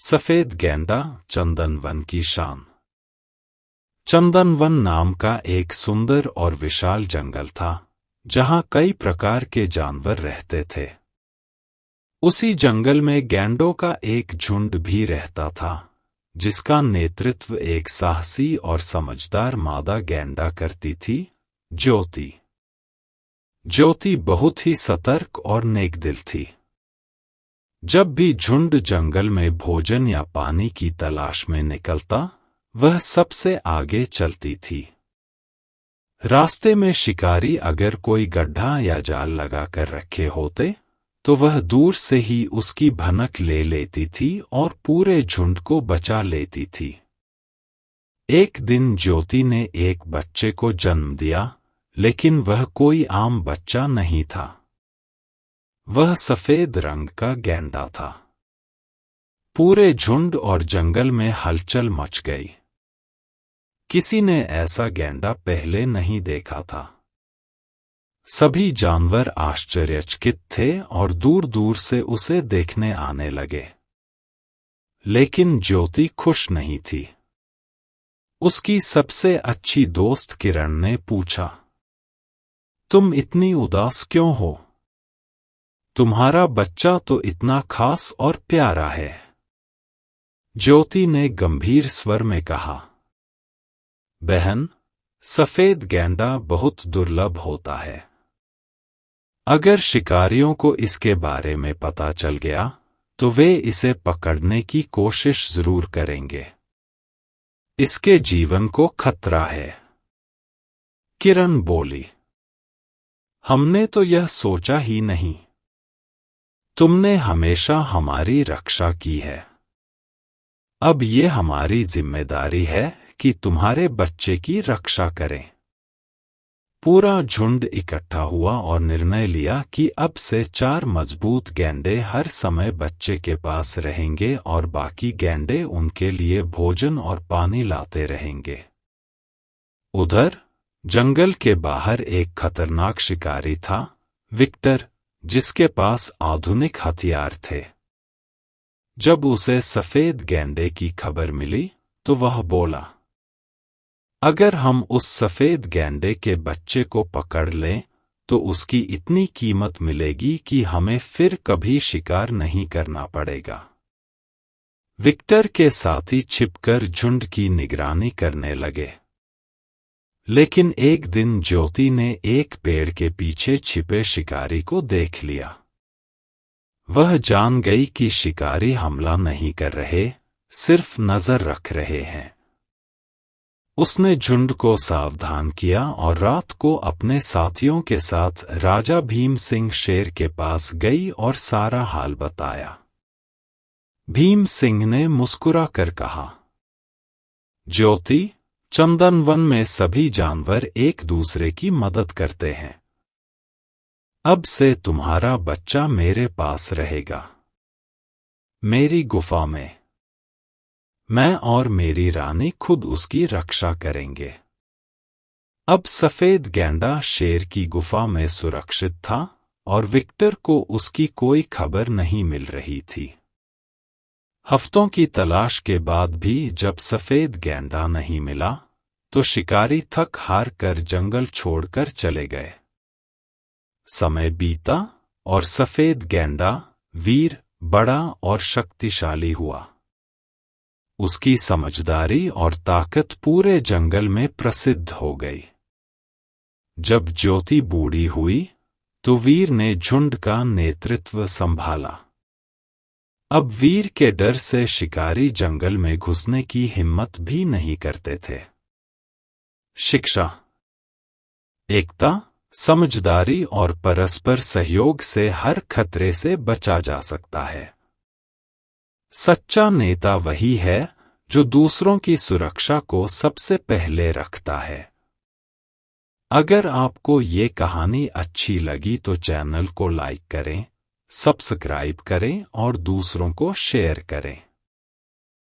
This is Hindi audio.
सफेद गेंडा चंदनवन की शान। चंदनवन नाम का एक सुंदर और विशाल जंगल था, जहां कई प्रकार के जानवर रहते थे। उसी जंगल में गैंडों का एक झुंड भी रहता था, जिसका नेतृत्व एक साहसी और समझदार मादा गैंडा करती थी, ज्योति। ज्योति बहुत ही सतर्क और नेकदिल थी। जब भी झुंड जंगल में भोजन या पानी की तलाश में निकलता, वह सबसे आगे चलती थी। रास्ते में शिकारी अगर कोई गड्ढा या जाल लगा कर रखे होते, तो वह दूर से ही उसकी भनक ले लेती थी और पूरे झुंड को बचा लेती थी। एक दिन ज्योति ने एक बच्चे को जन्म दिया, लेकिन वह कोई आम बच्चा नहीं था। वह सफेद रंग का गैंडा था। पूरे झुंड और जंगल में हलचल मच गई। किसी ने ऐसा गैंडा पहले नहीं देखा था। सभी जानवर आश्चर्यचकित थे और दूर दूर से उसे देखने आने लगे। लेकिन ज्योति खुश नहीं थी। उसकी सबसे अच्छी दोस्त किरण ने पूछा, तुम इतनी उदास क्यों हो? तुम्हारा बच्चा तो इतना खास और प्यारा है। ज्योति ने गंभीर स्वर में कहा, बहन, सफेद गैंडा बहुत दुर्लभ होता है। अगर शिकारियों को इसके बारे में पता चल गया, तो वे इसे पकड़ने की कोशिश जरूर करेंगे। इसके जीवन को खतरा है। किरण बोली, हमने तो यह सोचा ही नहीं। तुमने हमेशा हमारी रक्षा की है। अब ये हमारी जिम्मेदारी है कि तुम्हारे बच्चे की रक्षा करें। पूरा झुंड इकट्ठा हुआ और निर्णय लिया कि अब से 4 मजबूत गैंडे हर समय बच्चे के पास रहेंगे और बाकी गैंडे उनके लिए भोजन और पानी लाते रहेंगे। उधर जंगल के बाहर एक खतरनाक शिकारी था, विक्टर, जिसके पास आधुनिक हथियार थे। जब उसे सफेद गैंडे की खबर मिली, तो वह बोला, अगर हम उस सफेद गैंडे के बच्चे को पकड़ लें, तो उसकी इतनी कीमत मिलेगी कि हमें फिर कभी शिकार नहीं करना पड़ेगा। विक्टर के साथी छिपकर झुंड की निगरानी करने लगे। लेकिन एक दिन ज्योति ने एक पेड़ के पीछे छिपे शिकारी को देख लिया। वह जान गई कि शिकारी हमला नहीं कर रहे, सिर्फ नजर रख रहे हैं। उसने झुंड को सावधान किया और रात को अपने साथियों के साथ राजा भीम सिंह शेर के पास गई और सारा हाल बताया। भीम सिंह ने मुस्कुरा कर कहा, ज्योति, चंदनवन में सभी जानवर एक दूसरे की मदद करते हैं। अब से तुम्हारा बच्चा मेरे पास रहेगा, मेरी गुफा में। मैं और मेरी रानी खुद उसकी रक्षा करेंगे। अब सफेद गैंडा शेर की गुफा में सुरक्षित था और विक्टर को उसकी कोई खबर नहीं मिल रही थी। हफ्तों की तलाश के बाद भी जब सफेद गैंडा नहीं मिला, तो शिकारी थक हार कर जंगल छोड़कर चले गए। समय बीता और सफेद गैंडा वीर, बड़ा और शक्तिशाली हुआ। उसकी समझदारी और ताकत पूरे जंगल में प्रसिद्ध हो गई। जब ज्योति बूढ़ी हुई, तो वीर ने झुंड का नेतृत्व संभाला। अब वीर के डर से शिकारी जंगल में घुसने की हिम्मत भी नहीं करते थे। शिक्षा, एकता, समझदारी और परस्पर सहयोग से हर खतरे से बचा जा सकता है। सच्चा नेता वही है जो दूसरों की सुरक्षा को सबसे पहले रखता है। अगर आपको ये कहानी अच्छी लगी तो चैनल को लाइक करें, सब्सक्राइब करें और दूसरों को शेयर करें।